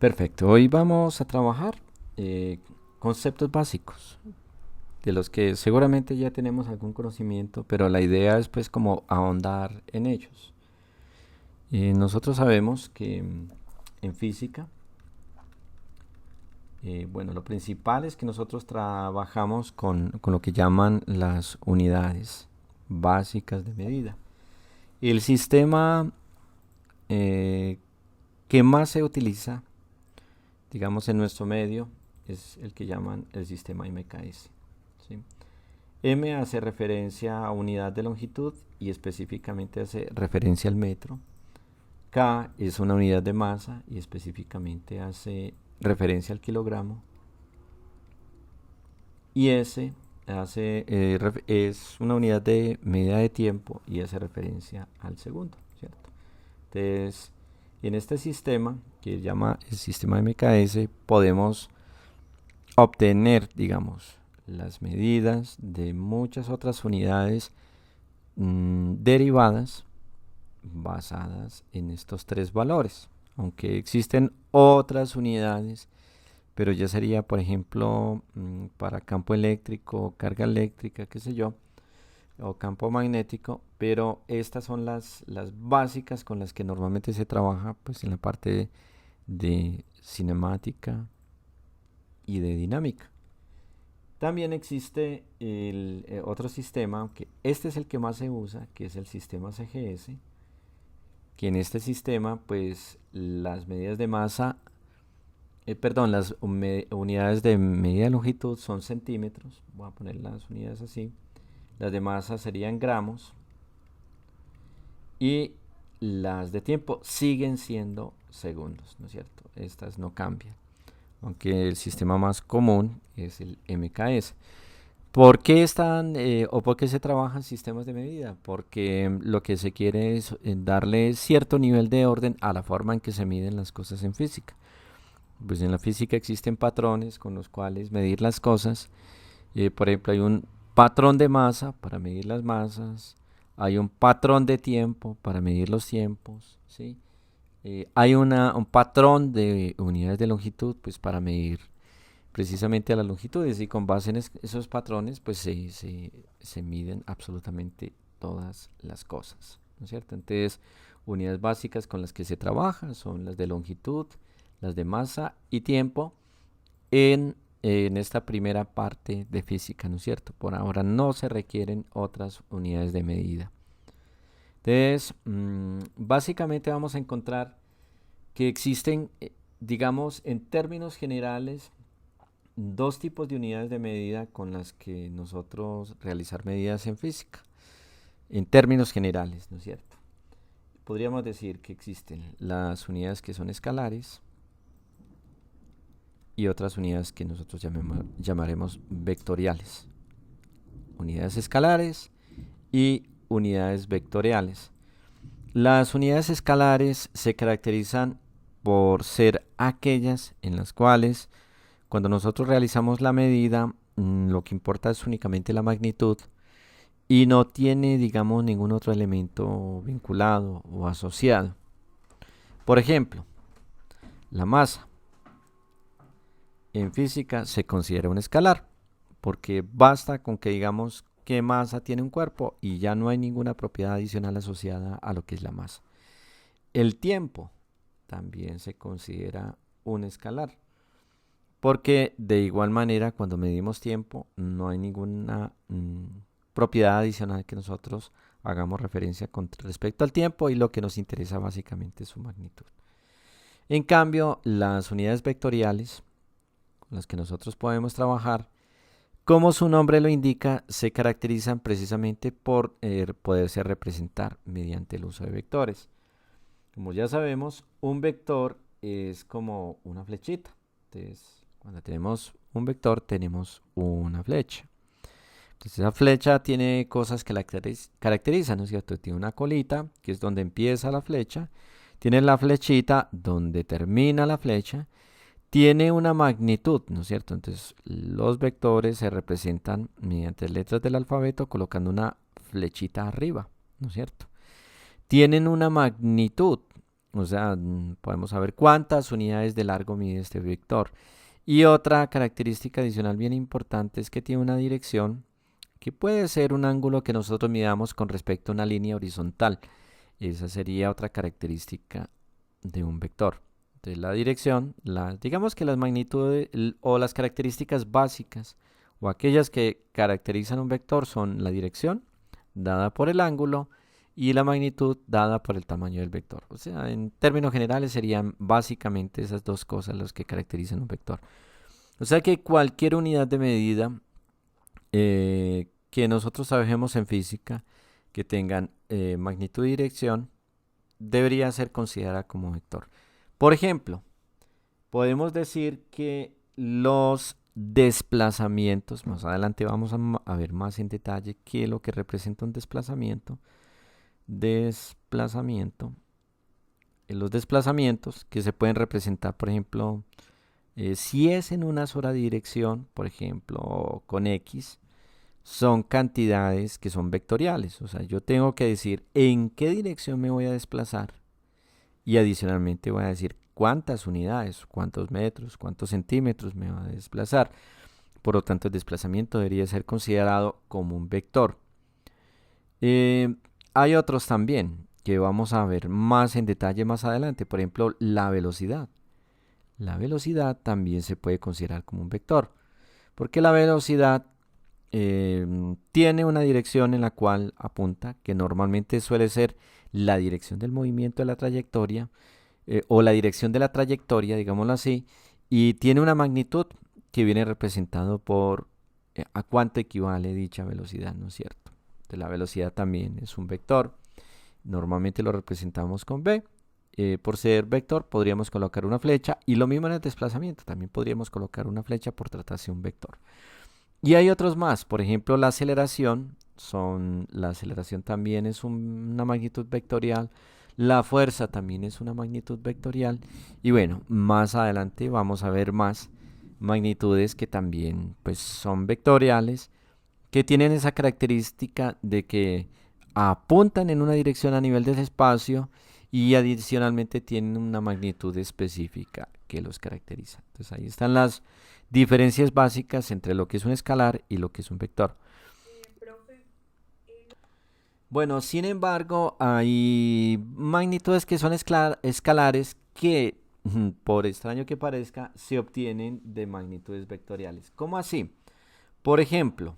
Perfecto, hoy vamos a trabajar eh, conceptos básicos, de los que seguramente ya tenemos algún conocimiento, pero la idea es pues como ahondar en ellos. Nosotros sabemos que en física, bueno, lo principal es que nosotros trabajamos con lo que llaman las unidades básicas de medida. El sistema eh, que más se utiliza, digamos, en nuestro medio es el que llaman el sistema MKS. ¿Sí? M hace referencia a unidad de longitud y específicamente hace referencia al metro. K es una unidad de masa y específicamente hace referencia al kilogramo. Y S es una unidad de medida de tiempo y hace referencia al segundo, ¿cierto? Entonces, en este sistema, que se llama el sistema MKS, podemos obtener, digamos, las medidas de muchas otras unidades derivadas basadas en estos tres valores. Aunque existen otras unidades, pero ya sería, por ejemplo, para campo eléctrico, carga eléctrica, qué sé yo, o campo magnético, pero estas son las básicas con las que normalmente se trabaja pues, en la parte de cinemática y de dinámica. También existe el otro sistema, aunque este es el que más se usa, que es el sistema CGS, que en este sistema, pues las medidas de masa, perdón, las unidades de medida de longitud son centímetros, voy a poner las unidades así, las de masa serían gramos y las de tiempo siguen siendo segundos, ¿no es cierto? Estas no cambian, aunque el sistema más común es el MKS. ¿Por qué están o por qué se trabajan sistemas de medida? Porque lo que se quiere es darle cierto nivel de orden a la forma en que se miden las cosas en física. Pues en la física existen patrones con los cuales medir las cosas. Por ejemplo, hay un patrón de masa para medir las masas, hay un patrón de tiempo para medir los tiempos, ¿sí? Hay un patrón de unidades de longitud pues para medir precisamente a las longitudes y con base en esos patrones pues se miden absolutamente todas las cosas, ¿no es cierto? Entonces, unidades básicas con las que se trabaja son las de longitud, las de masa y tiempo en esta primera parte de física, ¿no es cierto? Por ahora no se requieren otras unidades de medida. Entonces, básicamente vamos a encontrar que existen, digamos, en términos generales, dos tipos de unidades de medida con las que nosotros realizar medidas en física, en términos generales, ¿no es cierto? Podríamos decir que existen las unidades que son escalares y otras unidades que nosotros llamaremos vectoriales. Unidades escalares y unidades vectoriales. Las unidades escalares se caracterizan por ser aquellas en las cuales cuando nosotros realizamos la medida, lo que importa es únicamente la magnitud y no tiene, digamos, ningún otro elemento vinculado o asociado. Por ejemplo, la masa en física se considera un escalar, porque basta con que digamos qué masa tiene un cuerpo y ya no hay ninguna propiedad adicional asociada a lo que es la masa. El tiempo también se considera un escalar, porque de igual manera cuando medimos tiempo no hay ninguna propiedad adicional que nosotros hagamos referencia con respecto al tiempo y lo que nos interesa básicamente es su magnitud. En cambio, las unidades vectoriales con las que nosotros podemos trabajar, como su nombre lo indica, se caracterizan precisamente por poderse representar mediante el uso de vectores. Como ya sabemos, un vector es como una flechita. Entonces, cuando tenemos un vector, tenemos una flecha. Entonces, esa flecha tiene cosas que la caracterizan, ¿no es cierto? Tiene una colita, que es donde empieza la flecha. Tiene la flechita, donde termina la flecha. Tiene una magnitud, ¿no es cierto? Entonces, los vectores se representan mediante letras del alfabeto colocando una flechita arriba, ¿no es cierto? Tienen una magnitud O sea, podemos saber cuántas unidades de largo mide este vector. Y otra característica adicional bien importante es que tiene una dirección que puede ser un ángulo que nosotros midamos con respecto a una línea horizontal. Esa sería otra característica de un vector. Entonces la dirección, digamos que las magnitudes o las características básicas o aquellas que caracterizan un vector son la dirección dada por el ángulo y la magnitud dada por el tamaño del vector. O sea, en términos generales serían básicamente esas dos cosas las que caracterizan un vector. O sea que cualquier unidad de medida que nosotros trabajemos en física que tengan magnitud y dirección debería ser considerada como vector. Por ejemplo, podemos decir que los desplazamientos, más adelante vamos a ver más en detalle qué es lo que representa un desplazamiento. Los desplazamientos que se pueden representar, por ejemplo, si es en una sola dirección, por ejemplo, con X, son cantidades que son vectoriales. O sea, yo tengo que decir en qué dirección me voy a desplazar y adicionalmente voy a decir cuántas unidades, cuántos metros, cuántos centímetros me va a desplazar. Por lo tanto, el desplazamiento debería ser considerado como un vector. Hay otros también que vamos a ver más en detalle más adelante. Por ejemplo, la velocidad. La velocidad también se puede considerar como un vector, porque la velocidad tiene una dirección en la cual apunta, que normalmente suele ser la dirección del movimiento de la trayectoria, o la dirección de la trayectoria, digámoslo así, y tiene una magnitud que viene representado por a cuánto equivale dicha velocidad, ¿no es cierto? Entonces, la velocidad también es un vector, normalmente lo representamos con v. Por ser vector podríamos colocar una flecha, y lo mismo en el desplazamiento, también podríamos colocar una flecha por tratarse de un vector. Y hay otros más, por ejemplo la aceleración, la aceleración también es una magnitud vectorial, la fuerza también es una magnitud vectorial, y bueno, más adelante vamos a ver más magnitudes que también pues son vectoriales, que tienen esa característica de que apuntan en una dirección a nivel del espacio y adicionalmente tienen una magnitud específica que los caracteriza. Entonces ahí están las diferencias básicas entre lo que es un escalar y lo que es un vector. Bueno, sin embargo, hay magnitudes que son escalares que, por extraño que parezca, se obtienen de magnitudes vectoriales. ¿Cómo así? Por ejemplo,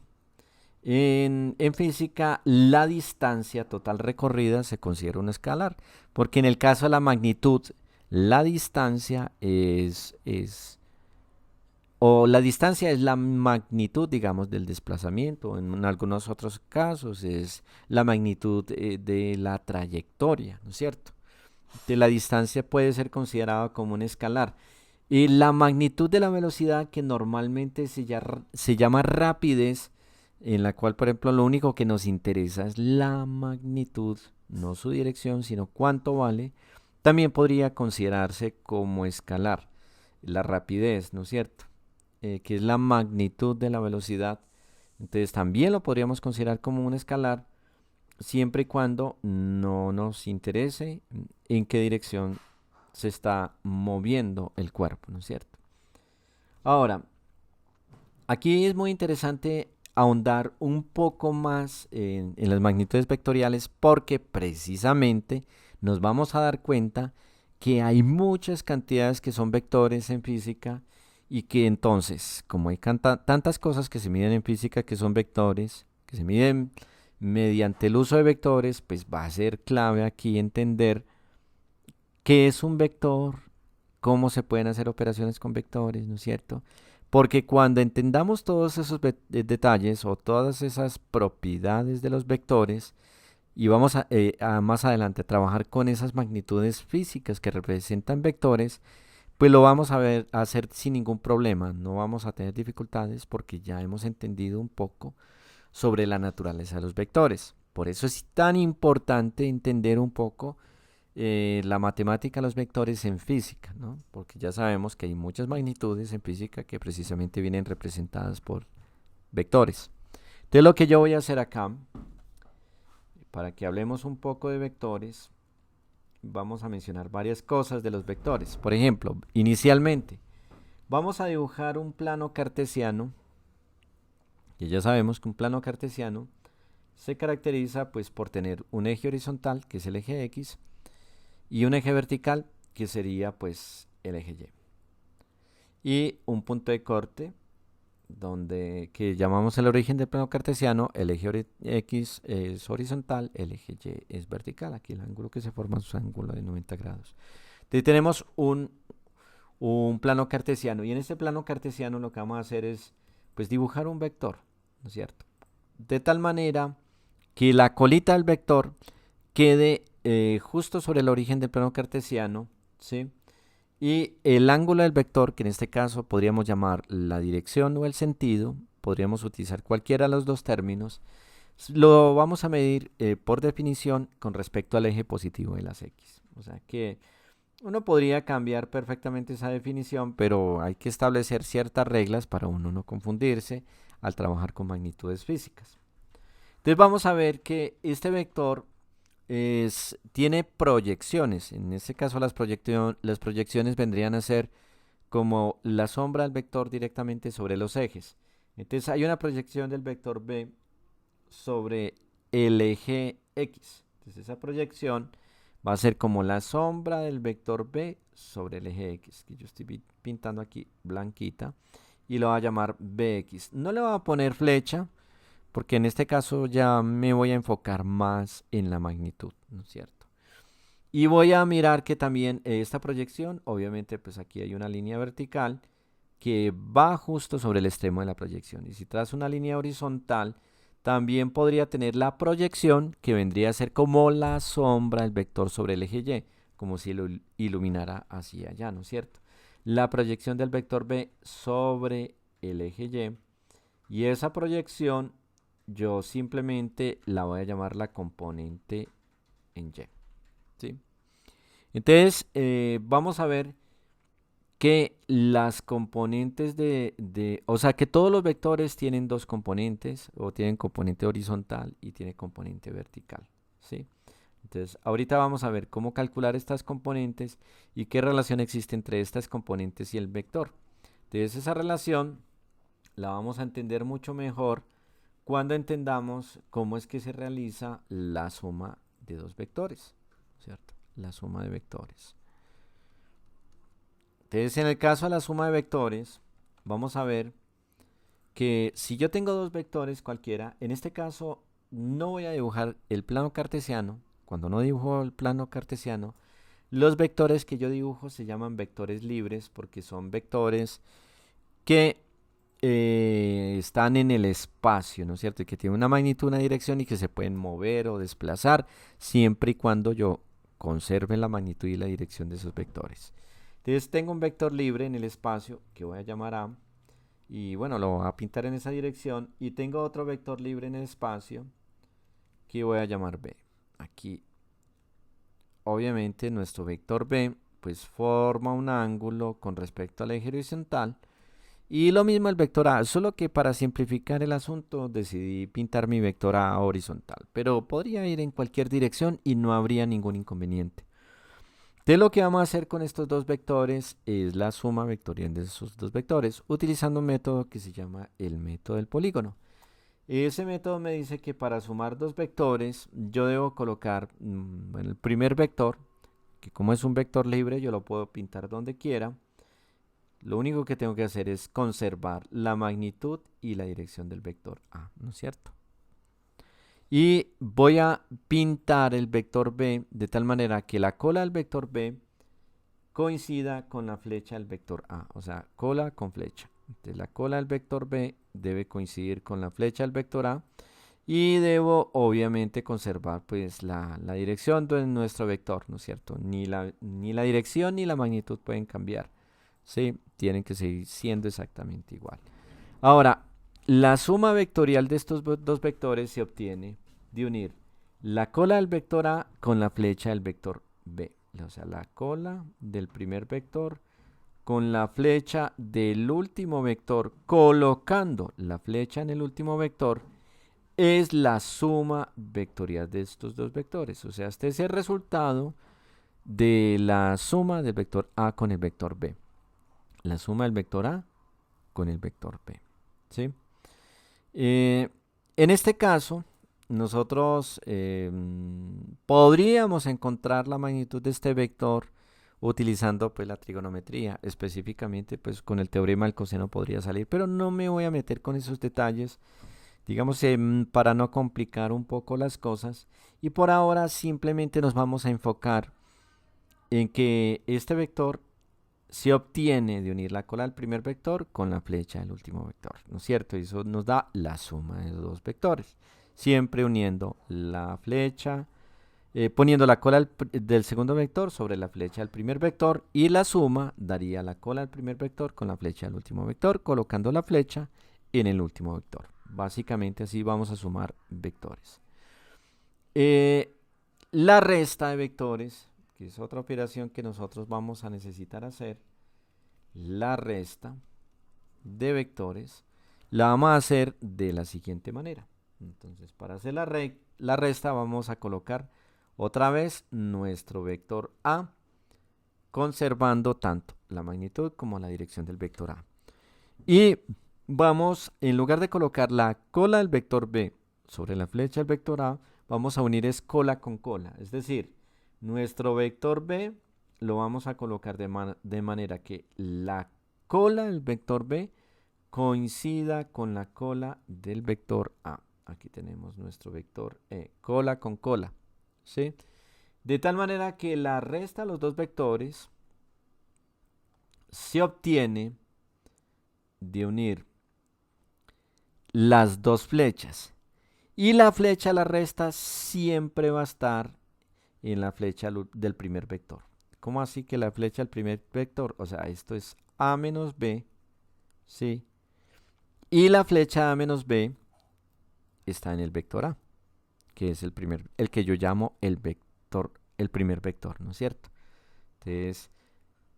en física, la distancia total recorrida se considera un escalar, porque en el caso de la magnitud, la distancia o la distancia es la magnitud, digamos, del desplazamiento. En algunos otros casos es la magnitud de la trayectoria, ¿no es cierto? De la distancia puede ser considerada como un escalar. Y la magnitud de la velocidad, que normalmente se llama rapidez, en la cual, por ejemplo, lo único que nos interesa es la magnitud, no su dirección, sino cuánto vale, también podría considerarse como escalar. La rapidez, ¿no es cierto? Que es la magnitud de la velocidad. Entonces también lo podríamos considerar como un escalar, siempre y cuando no nos interese en qué dirección se está moviendo el cuerpo, ¿no es cierto? Ahora, aquí es muy interesante ahondar un poco más en las magnitudes vectoriales, porque precisamente nos vamos a dar cuenta que hay muchas cantidades que son vectores en física, y que entonces, como hay tantas cosas que se miden en física que son vectores, que se miden mediante el uso de vectores, pues va a ser clave aquí entender qué es un vector, cómo se pueden hacer operaciones con vectores, ¿no es cierto? Porque cuando entendamos todos esos detalles o todas esas propiedades de los vectores, y vamos a más adelante a trabajar con esas magnitudes físicas que representan vectores, pues lo vamos a hacer sin ningún problema, no vamos a tener dificultades porque ya hemos entendido un poco sobre la naturaleza de los vectores. Por eso es tan importante entender un poco la matemática de los vectores en física, ¿no? Porque ya sabemos que hay muchas magnitudes en física que precisamente vienen representadas por vectores. Entonces lo que yo voy a hacer acá, para que hablemos un poco de vectores, vamos a mencionar varias cosas de los vectores. Por ejemplo, inicialmente, vamos a dibujar un plano cartesiano, que ya sabemos que un plano cartesiano se caracteriza pues por tener un eje horizontal, que es el eje X, y un eje vertical, que sería pues el eje Y. Y un punto de corte, que llamamos el origen del plano cartesiano. El eje X es horizontal, el eje Y es vertical. Aquí el ángulo que se forma es un ángulo de 90 grados. Entonces tenemos un plano cartesiano, y en este plano cartesiano lo que vamos a hacer es pues dibujar un vector, ¿no es cierto? De tal manera que la colita del vector quede justo sobre el origen del plano cartesiano, ¿sí? Y el ángulo del vector, que en este caso podríamos llamar la dirección o el sentido, podríamos utilizar cualquiera de los dos términos, lo vamos a medir por definición con respecto al eje positivo de las X. O sea que uno podría cambiar perfectamente esa definición, pero hay que establecer ciertas reglas para uno no confundirse al trabajar con magnitudes físicas. Entonces vamos a ver que este vector tiene proyecciones. En este caso las proyecciones vendrían a ser como la sombra del vector directamente sobre los ejes. Entonces hay una proyección del vector B sobre el eje X. Entonces esa proyección va a ser como la sombra del vector B sobre el eje X, que yo estoy pintando aquí blanquita, y lo voy a llamar BX. No le voy a poner flecha, porque en este caso ya me voy a enfocar más en la magnitud, ¿no es cierto? Y voy a mirar que también esta proyección, obviamente pues aquí hay una línea vertical que va justo sobre el extremo de la proyección. Y si trazo una línea horizontal, también podría tener la proyección que vendría a ser como la sombra del vector sobre el eje Y, como si lo iluminara hacia allá, ¿no es cierto? La proyección del vector B sobre el eje Y, y esa proyección yo simplemente la voy a llamar la componente en Y, ¿sí? Entonces, vamos a ver que las componentes o sea, que todos los vectores tienen dos componentes, o tienen componente horizontal y tiene componente vertical, ¿sí? Entonces, ahorita vamos a ver cómo calcular estas componentes y qué relación existe entre estas componentes y el vector. Entonces, esa relación la vamos a entender mucho mejor cuando entendamos cómo es que se realiza la suma de dos vectores, ¿cierto? La suma de vectores. Entonces, en el caso de la suma de vectores, vamos a ver que si yo tengo dos vectores cualquiera, en este caso no voy a dibujar el plano cartesiano. Cuando no dibujo el plano cartesiano, los vectores que yo dibujo se llaman vectores libres, porque son vectores que están en el espacio, ¿no es cierto? Y que tienen una magnitud, una dirección, y que se pueden mover o desplazar siempre y cuando yo conserve la magnitud y la dirección de esos vectores. Entonces tengo un vector libre en el espacio que voy a llamar A, y bueno, lo voy a pintar en esa dirección, y tengo otro vector libre en el espacio que voy a llamar B. Aquí, obviamente, nuestro vector B pues forma un ángulo con respecto al eje horizontal. Y lo mismo el vector A, solo que para simplificar el asunto decidí pintar mi vector A horizontal, pero podría ir en cualquier dirección y no habría ningún inconveniente. Entonces lo que vamos a hacer con estos dos vectores es la suma vectorial de esos dos vectores, utilizando un método que se llama el método del polígono. Ese método me dice que para sumar dos vectores yo debo colocar bueno, el primer vector, que como es un vector libre yo lo puedo pintar donde quiera. Lo único que tengo que hacer es conservar la magnitud y la dirección del vector A, ¿no es cierto? Y voy a pintar el vector B de tal manera que la cola del vector B coincida con la flecha del vector A, o sea, cola con flecha. Entonces la cola del vector B debe coincidir con la flecha del vector A, y debo obviamente conservar pues la dirección de nuestro vector, ¿no es cierto? Ni la dirección ni la magnitud pueden cambiar, ¿sí? Tienen que seguir siendo exactamente igual. Ahora, la suma vectorial de estos dos vectores se obtiene de unir la cola del vector A con la flecha del vector B. O sea, la cola del primer vector con la flecha del último vector, colocando la flecha en el último vector, es la suma vectorial de estos dos vectores. O sea, este es el resultado de la suma del vector A con el vector B. La suma del vector A con el vector B. ¿Sí? En este caso, nosotros podríamos encontrar la magnitud de este vector utilizando pues la trigonometría, específicamente pues con el teorema del coseno podría salir, pero no me voy a meter con esos detalles, digamos para no complicar un poco las cosas, y por ahora simplemente nos vamos a enfocar en que este vector se obtiene de unir la cola del primer vector con la flecha del último vector, ¿no es cierto? Y eso nos da la suma de los dos vectores, siempre uniendo la flecha, poniendo la cola del segundo vector sobre la flecha del primer vector, y la suma daría la cola del primer vector con la flecha del último vector, colocando la flecha en el último vector. Básicamente así vamos a sumar vectores. La resta de vectores, que es otra operación que nosotros vamos a necesitar hacer, la resta de vectores la vamos a hacer de la siguiente manera. Entonces, para hacer la resta vamos a colocar otra vez nuestro vector A, conservando tanto la magnitud como la dirección del vector A. Y vamos, en lugar de colocar la cola del vector B sobre la flecha del vector A, vamos a unir es cola con cola. Es decir, nuestro vector B lo vamos a colocar de manera que la cola del vector B coincida con la cola del vector A. Aquí tenemos nuestro vector cola con cola, ¿sí? De tal manera que la resta de los dos vectores se obtiene de unir las dos flechas. Y la flecha a la resta siempre va a estar en la flecha del primer vector. ¿Cómo así que la flecha del primer vector? O sea, esto es A menos B, ¿sí? Y la flecha A menos B está en el vector A, que es el que yo llamo el vector, el primer vector, ¿no es cierto? Entonces,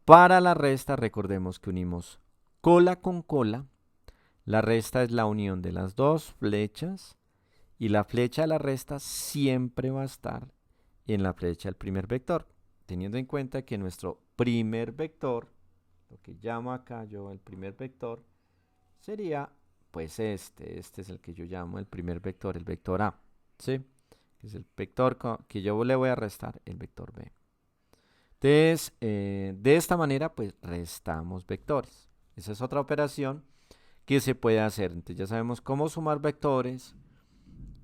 para la resta, recordemos que unimos cola con cola. La resta es la unión de las dos flechas, y la flecha de la resta siempre va a estar en la flecha del primer vector, teniendo en cuenta que nuestro primer vector, lo que llamo acá yo el primer vector, sería pues este es el que yo llamo el primer vector, el vector A, ¿sí? Que es el vector que yo le voy a restar el vector B. Entonces, de esta manera pues restamos vectores. Esa es otra operación que se puede hacer. Entonces ya sabemos cómo sumar vectores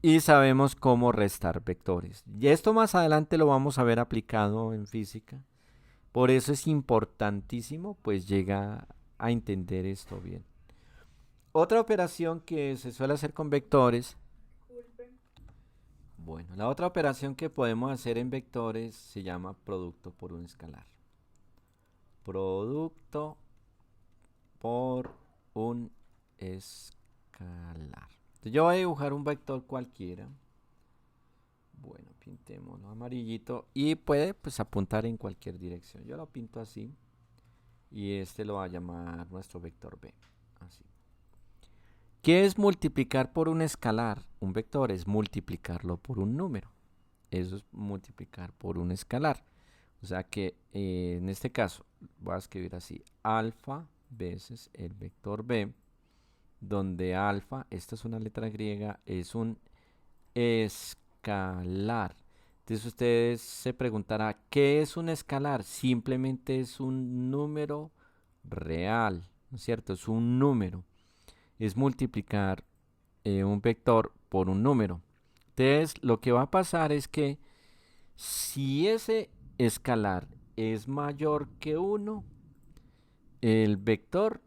y sabemos cómo restar vectores. Y esto más adelante lo vamos a ver aplicado en física. Por eso es importantísimo pues llega a entender esto bien. Otra operación que se suele hacer con vectores. Bueno, la otra operación que podemos hacer en vectores se llama producto por un escalar. Producto por un escalar. Entonces yo voy a dibujar un vector cualquiera. Bueno, pintémoslo amarillito y puede pues apuntar en cualquier dirección. Yo lo pinto así y este lo va a llamar nuestro vector B. Así. ¿Qué es multiplicar por un escalar? Un vector es multiplicarlo por un número. Eso es multiplicar por un escalar. O sea que en este caso voy a escribir así, alfa veces el vector B, donde alfa, esta es una letra griega, es un escalar. Entonces ustedes se preguntarán, ¿qué es un escalar? Simplemente es un número real, ¿no es cierto? Es un número. Es multiplicar un vector por un número. Entonces lo que va a pasar es que si ese escalar es mayor que 1, el vector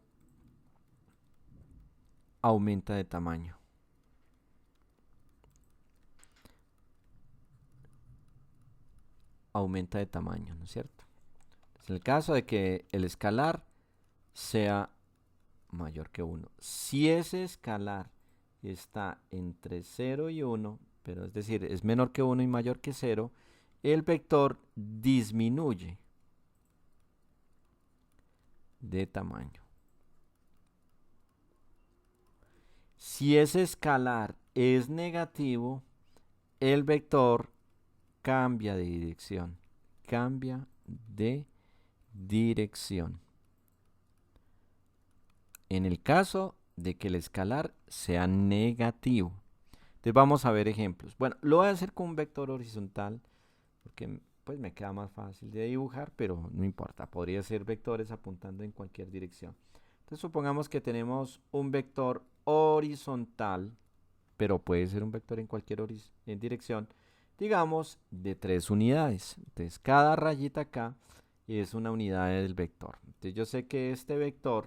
aumenta de tamaño. Aumenta de tamaño, ¿no es cierto? En el caso de que el escalar sea mayor que 1. Si ese escalar está entre 0 y 1, pero es decir, es menor que 1 y mayor que 0, el vector disminuye de tamaño. Si ese escalar es negativo, el vector cambia de dirección. cambia de dirección. En el caso de que el escalar sea negativo. Entonces vamos a ver ejemplos. Bueno, lo voy a hacer con un vector horizontal porque pues me queda más fácil de dibujar, pero no importa, podría ser vectores apuntando en cualquier dirección. Entonces supongamos que tenemos un vector horizontal, pero puede ser un vector en cualquier dirección, digamos de 3 unidades. Entonces cada rayita acá es una unidad del vector. Entonces yo sé que este vector,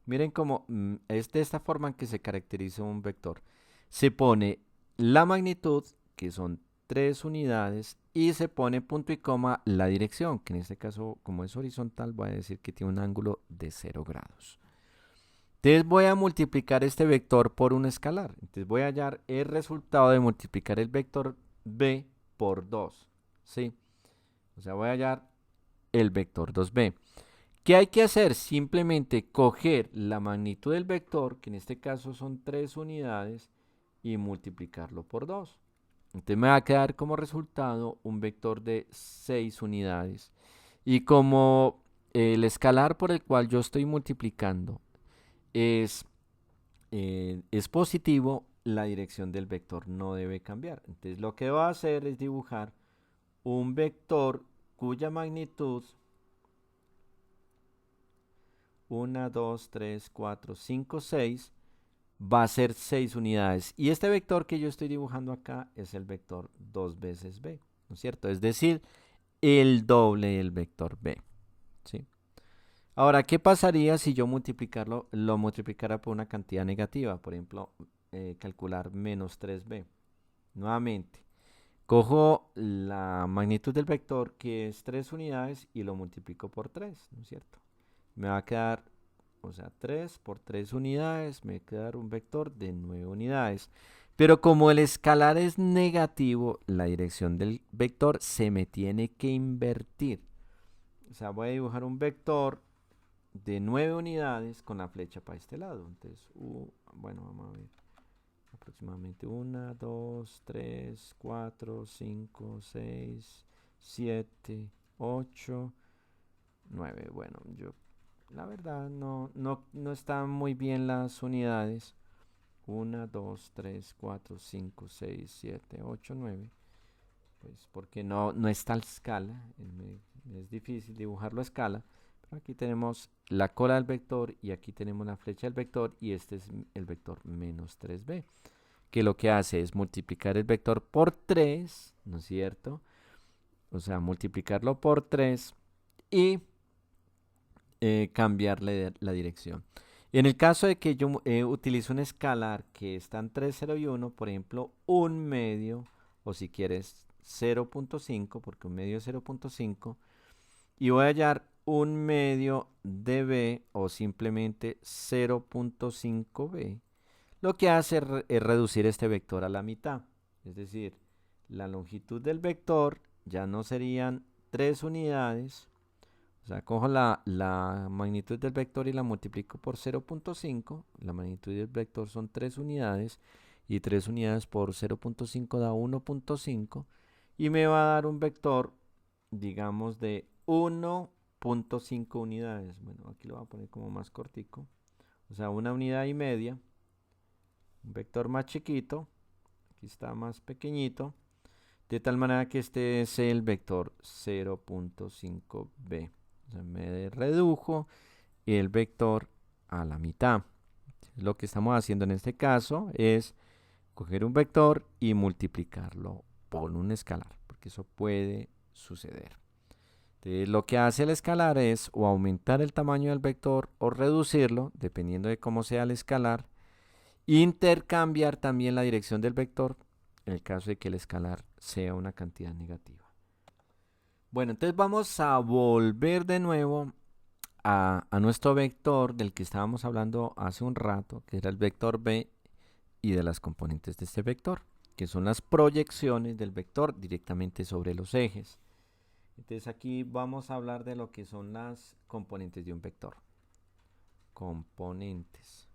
miren cómo es de esta forma en que se caracteriza un vector. Se pone la magnitud, que son 3 unidades, y se pone punto y coma la dirección, que en este caso, como es horizontal, voy a decir que tiene un ángulo de 0 grados. Entonces voy a multiplicar este vector por un escalar. Entonces voy a hallar el resultado de multiplicar el vector b por 2. ¿Sí? O sea, voy a hallar el vector 2b. ¿Qué hay que hacer? Simplemente coger la magnitud del vector, que en este caso son 3 unidades, y multiplicarlo por 2. Entonces me va a quedar como resultado un vector de 6 unidades. Y como el escalar por el cual yo estoy multiplicando es positivo, la dirección del vector no debe cambiar. Entonces lo que va a hacer es dibujar un vector cuya magnitud 1, 2, 3, 4, 5, 6 va a ser 6 unidades. Y este vector que yo estoy dibujando acá es el vector 2 veces b, ¿no es cierto? Es decir, el doble del vector b, ¿sí? Ahora, ¿qué pasaría si yo lo multiplicara por una cantidad negativa? Por ejemplo, calcular menos 3b. Nuevamente, cojo la magnitud del vector, que es 3 unidades, y lo multiplico por 3, ¿no es cierto? Me va a quedar, o sea, 3 por 3 unidades, me va a quedar un vector de 9 unidades. Pero como el escalar es negativo, la dirección del vector se me tiene que invertir. O sea, voy a dibujar un vector de 9 unidades con la flecha para este lado. Entonces, bueno, vamos a ver. Aproximadamente 1, 2, 3, 4, 5, 6, 7, 8, 9. Bueno, yo la verdad no están muy bien las unidades. 1, 2, 3, 4, 5, 6, 7, 8, 9. Pues porque no está a escala. Es difícil dibujarlo a escala. Pero aquí tenemos la cola del vector y aquí tenemos la flecha del vector y este es el vector menos 3b. Que lo que hace es multiplicar el vector por 3, ¿no es cierto? O sea, multiplicarlo por 3 y cambiarle la dirección. En el caso de que yo utilice un escalar que está en 3, 0 y 1, por ejemplo, un medio, o si quieres 0.5, porque un medio es 0.5, y voy a hallar un medio de b o simplemente 0.5b, lo que hace es reducir este vector a la mitad. Es decir, la longitud del vector ya no serían 3 unidades. O sea, cojo la magnitud del vector y la multiplico por 0.5. La magnitud del vector son 3 unidades. Y 3 unidades por 0.5 da 1.5. Y me va a dar un vector, digamos, de 1.5 unidades. Bueno, aquí lo voy a poner como más cortico. O sea, 1,5 unidades. Un vector más chiquito. Aquí está más pequeñito. De tal manera que este es el vector 0.5b. O sea, me redujo el vector a la mitad. Lo que estamos haciendo en este caso es coger un vector y multiplicarlo por un escalar, porque eso puede suceder. Entonces, lo que hace el escalar es o aumentar el tamaño del vector o reducirlo, dependiendo de cómo sea el escalar. Intercambiar también la dirección del vector en el caso de que el escalar sea una cantidad negativa. Bueno, entonces vamos a volver de nuevo a nuestro vector del que estábamos hablando hace un rato, que era el vector b, y de las componentes de este vector, que son las proyecciones del vector directamente sobre los ejes. Entonces aquí vamos a hablar de lo que son las componentes de un vector. Componentes.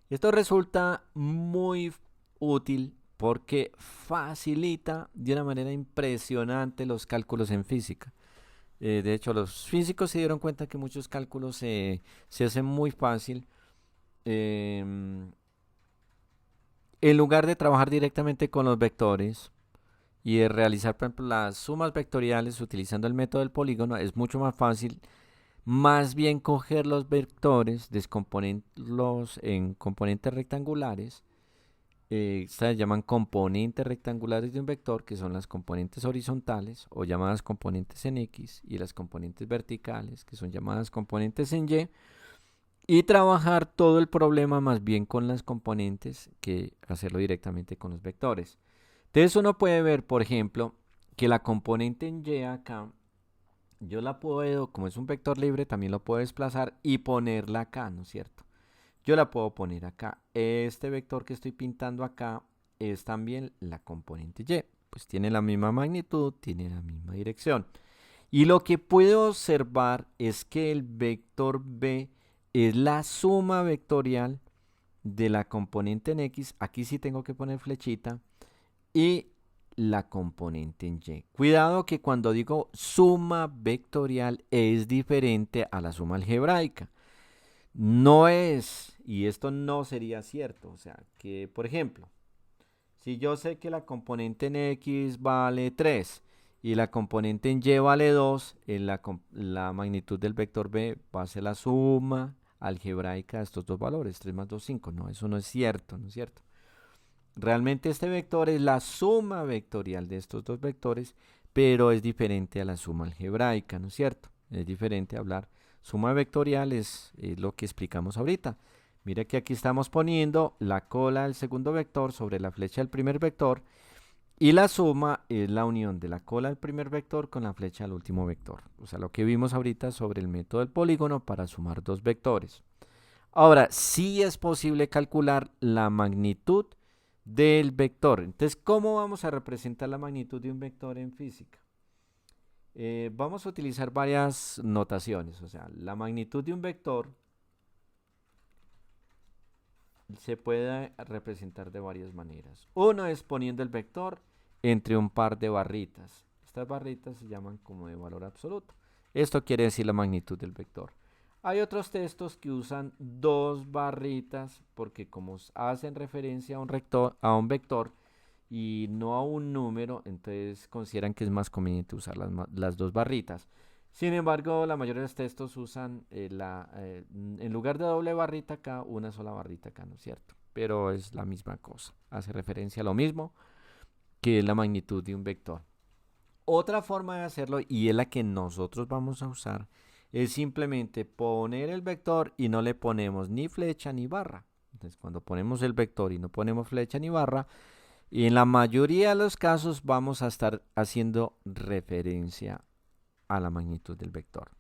Esto resulta muy útil porque facilita de una manera impresionante los cálculos en física. De hecho, los físicos se dieron cuenta que muchos cálculos se hacen muy fácil. em, en lugar de trabajar directamente con los vectores y de realizar, por ejemplo, las sumas vectoriales utilizando el método del polígono, es mucho más fácil más bien coger los vectores, descomponerlos en componentes rectangulares. Estas se llaman componentes rectangulares de un vector, que son las componentes horizontales o llamadas componentes en X, y las componentes verticales, que son llamadas componentes en y trabajar todo el problema más bien con las componentes que hacerlo directamente con los vectores. Entonces uno puede ver, por ejemplo, que la componente en Y acá, yo la puedo, como es un vector libre, también lo puedo desplazar y ponerla acá, ¿no es cierto? Yo la puedo poner acá. Este vector que estoy pintando acá es también la componente Y. Pues tiene la misma magnitud, tiene la misma dirección. Y lo que puedo observar es que el vector B es la suma vectorial de la componente en X. Aquí sí tengo que poner flechita. Y la componente en Y. Cuidado que cuando digo suma vectorial es diferente a la suma algebraica. No es, y esto no sería cierto, o sea, que por ejemplo, si yo sé que la componente en X vale 3 y la componente en Y vale 2, la magnitud del vector B va a ser la suma algebraica de estos dos valores, 3 más 2, 5. No, eso no es cierto, ¿no es cierto? Realmente este vector es la suma vectorial de estos dos vectores, pero es diferente a la suma algebraica, ¿no es cierto? Es diferente a hablar. Suma vectorial es lo que explicamos ahorita. Mira que aquí estamos poniendo la cola del segundo vector sobre la flecha del primer vector y la suma es la unión de la cola del primer vector con la flecha del último vector. O sea, lo que vimos ahorita sobre el método del polígono para sumar dos vectores. Ahora, sí es posible calcular la magnitud del vector. Entonces, ¿cómo vamos a representar la magnitud de un vector en física? Vamos a utilizar varias notaciones. O sea, la magnitud de un vector se puede representar de varias maneras. Uno es poniendo el vector entre un par de barritas. Estas barritas se llaman como de valor absoluto. Esto quiere decir la magnitud del vector. Hay otros textos que usan dos barritas porque como hacen referencia a un vector y no a un número, entonces consideran que es más conveniente usar las dos barritas. Sin embargo, la mayoría de los textos usan en lugar de doble barrita acá, una sola barrita acá, ¿no es cierto? Pero es la misma cosa, hace referencia a lo mismo que es la magnitud de un vector. Otra forma de hacerlo, y es la que nosotros vamos a usar, es simplemente poner el vector y no le ponemos ni flecha ni barra. Entonces, cuando ponemos el vector y no ponemos flecha ni barra, y en la mayoría de los casos vamos a estar haciendo referencia a la magnitud del vector.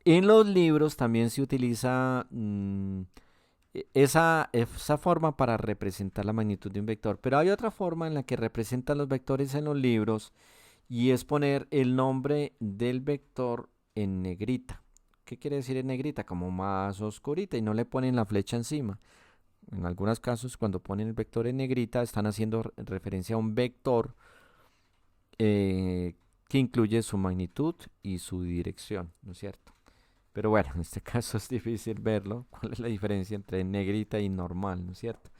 En los libros también se utiliza esa forma para representar la magnitud de un vector, pero hay otra forma en la que representan los vectores en los libros y es poner el nombre del vector en negrita. ¿Qué quiere decir en negrita? Como más oscurita y no le ponen la flecha encima. En algunos casos, cuando ponen el vector en negrita, están haciendo referencia a un vector que incluye su magnitud y su dirección, ¿no es cierto? Pero bueno, en este caso es difícil verlo. ¿Cuál es la diferencia entre negrita y normal, ¿no es cierto?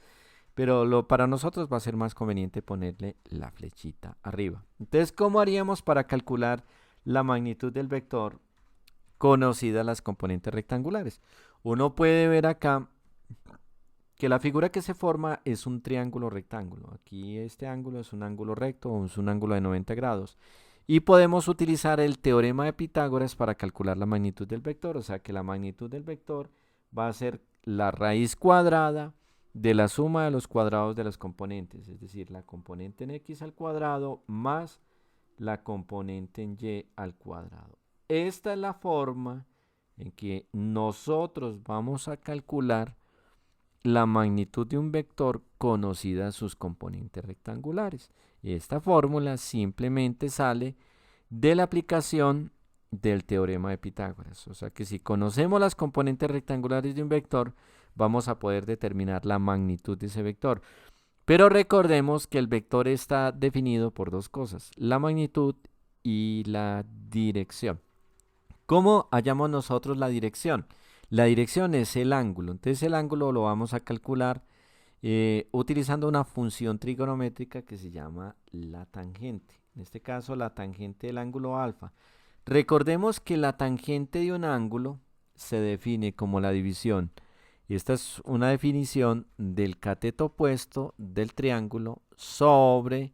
Pero para nosotros va a ser más conveniente ponerle la flechita arriba. Entonces, ¿cómo haríamos para calcular la magnitud del vector conocida las componentes rectangulares? Uno puede ver acá que la figura que se forma es un triángulo rectángulo. Aquí este ángulo es un ángulo recto o es un ángulo de 90 grados. Y podemos utilizar el teorema de Pitágoras para calcular la magnitud del vector. O sea que la magnitud del vector va a ser la raíz cuadrada de la suma de los cuadrados de las componentes. Es decir, la componente en X al cuadrado más la componente en Y al cuadrado. Esta es la forma en que nosotros vamos a calcular la magnitud de un vector conocida sus componentes rectangulares. Esta fórmula simplemente sale de la aplicación del teorema de Pitágoras. O sea que si conocemos las componentes rectangulares de un vector, vamos a poder determinar la magnitud de ese vector. Pero recordemos que el vector está definido por dos cosas, la magnitud y la dirección. ¿Cómo hallamos nosotros la dirección? La dirección es el ángulo, entonces el ángulo lo vamos a calcular utilizando una función trigonométrica que se llama la tangente. En este caso, la tangente del ángulo alfa. Recordemos que la tangente de un ángulo se define como la división. Y esta es una definición del cateto opuesto del triángulo sobre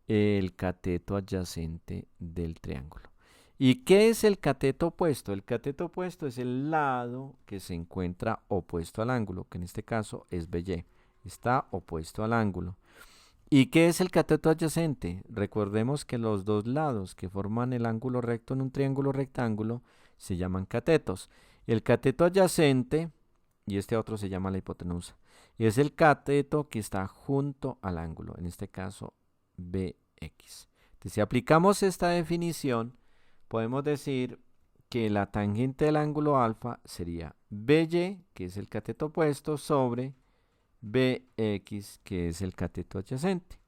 el cateto adyacente del triángulo. ¿Y qué es el cateto opuesto? El cateto opuesto es el lado que se encuentra opuesto al ángulo, que en este caso es BY. Está opuesto al ángulo. ¿Y qué es el cateto adyacente? Recordemos que los dos lados que forman el ángulo recto en un triángulo rectángulo se llaman catetos. El cateto adyacente, y este otro se llama la hipotenusa, es el cateto que está junto al ángulo, en este caso BX. Entonces, si aplicamos esta definición, podemos decir que la tangente del ángulo alfa sería BY, que es el cateto opuesto, sobre BX, que es el cateto adyacente.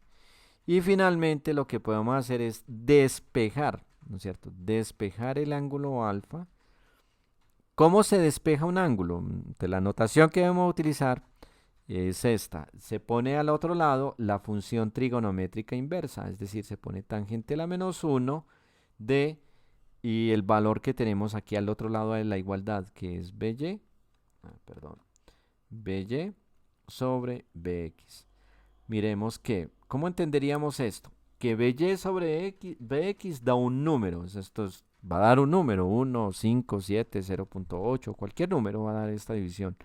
Y finalmente lo que podemos hacer es despejar, ¿no es cierto? Despejar el ángulo alfa. ¿Cómo se despeja un ángulo? La notación que debemos utilizar es esta. Se pone al otro lado la función trigonométrica inversa, es decir, se pone tangente a la menos 1 de y el valor que tenemos aquí al otro lado de la igualdad, que es BY, BY sobre BX. Miremos que, ¿cómo entenderíamos esto? Que BY sobre BX da un número, va a dar un número, 1, 5, 7, 0.8, cualquier número va a dar esta división.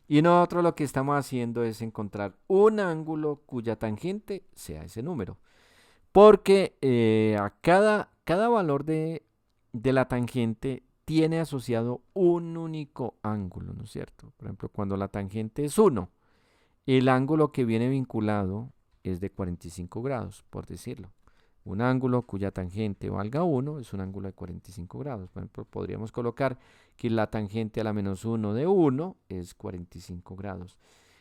Y nosotros lo que estamos haciendo es encontrar un ángulo cuya tangente sea ese número. Porque a cada valor de la tangente tiene asociado un único ángulo, ¿no es cierto? Por ejemplo, cuando la tangente es 1, el ángulo que viene vinculado es de 45 grados, por decirlo. Un ángulo cuya tangente valga 1 es un ángulo de 45 grados. Por ejemplo, podríamos colocar que la tangente a la menos 1 de 1 es 45 grados.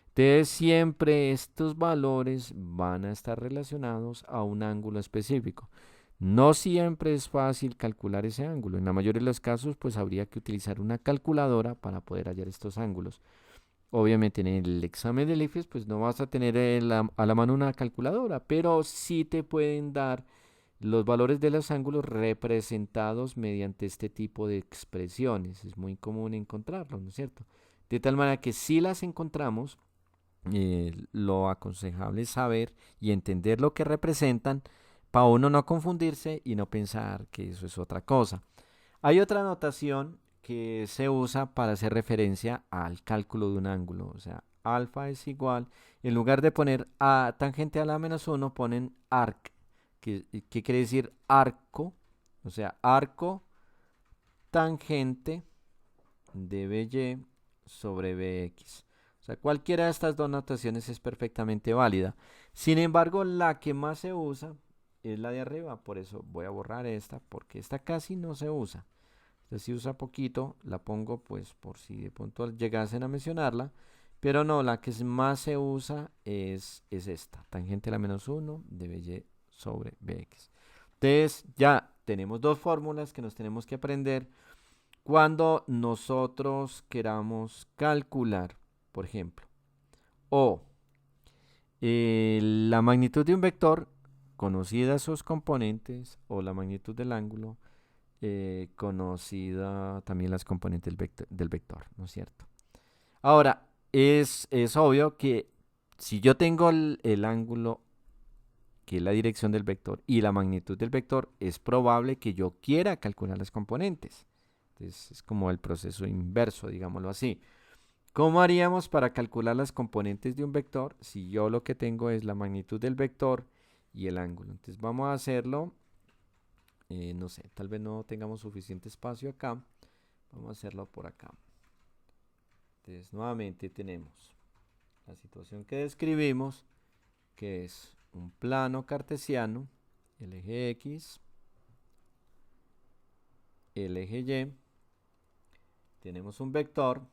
Entonces, siempre estos valores van a estar relacionados a un ángulo específico. No siempre es fácil calcular ese ángulo. En la mayoría de los casos, pues habría que utilizar una calculadora para poder hallar estos ángulos. Obviamente en el examen del IFES pues no vas a tener a la mano una calculadora, pero sí te pueden dar los valores de los ángulos representados mediante este tipo de expresiones. Es muy común encontrarlo, ¿no es cierto? De tal manera que si las encontramos, lo aconsejable es saber y entender lo que representan para uno no confundirse y no pensar que eso es otra cosa. Hay otra notación que se usa para hacer referencia al cálculo de un ángulo. O sea, alfa es igual, en lugar de poner a tangente a la menos 1, ponen arc, que quiere decir arco, o sea, arco tangente de BY sobre BX. O sea, cualquiera de estas dos notaciones es perfectamente válida. Sin embargo, la que más se usa es la de arriba, por eso voy a borrar esta, porque esta casi no se usa. Si usa poquito, la pongo pues por si de pronto llegasen a mencionarla, pero no, la que más se usa es esta, tangente a la menos 1 de BY sobre BX. Entonces ya tenemos dos fórmulas que nos tenemos que aprender cuando nosotros queramos calcular, por ejemplo, o la magnitud de un vector, conocidas sus componentes, o la magnitud del ángulo, conocida también las componentes del vector, ¿no es cierto? Ahora, es obvio que si yo tengo el ángulo, que es la dirección del vector, y la magnitud del vector, es probable que yo quiera calcular las componentes. Entonces, es como el proceso inverso, digámoslo así. ¿Cómo haríamos para calcular las componentes de un vector si yo lo que tengo es la magnitud del vector y el ángulo? Entonces, vamos a hacerlo. No sé, tal vez no tengamos suficiente espacio acá. Vamos a hacerlo por acá. Entonces, nuevamente tenemos la situación que describimos, que es un plano cartesiano, el eje X, el eje Y. Tenemos un vector,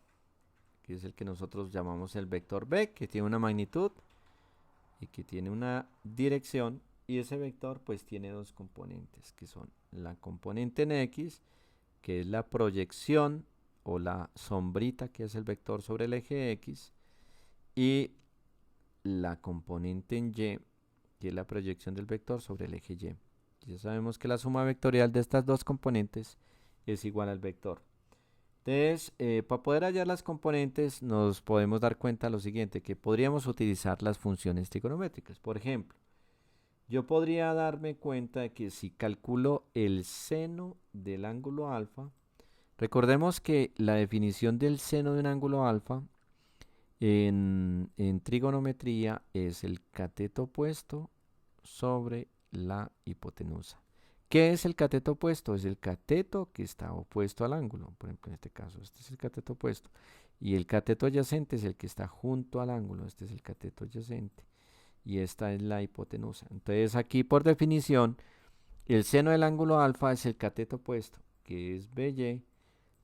que es el que nosotros llamamos el vector B, que tiene una magnitud y que tiene una dirección, y ese vector pues tiene dos componentes, que son la componente en X, que es la proyección o la sombrita que es el vector sobre el eje X, y la componente en Y, que es la proyección del vector sobre el eje Y. Ya sabemos que la suma vectorial de estas dos componentes es igual al vector. Entonces, para poder hallar las componentes, nos podemos dar cuenta de lo siguiente, que podríamos utilizar las funciones trigonométricas. Por ejemplo, yo podría darme cuenta de que si calculo el seno del ángulo alfa, recordemos que la definición del seno de un ángulo alfa en trigonometría es el cateto opuesto sobre la hipotenusa. ¿Qué es el cateto opuesto? Es el cateto que está opuesto al ángulo. Por ejemplo, en este caso, este es el cateto opuesto. Y el cateto adyacente es el que está junto al ángulo. Este es el cateto adyacente. Y esta es la hipotenusa. Entonces, aquí por definición, el seno del ángulo alfa es el cateto opuesto, que es BY,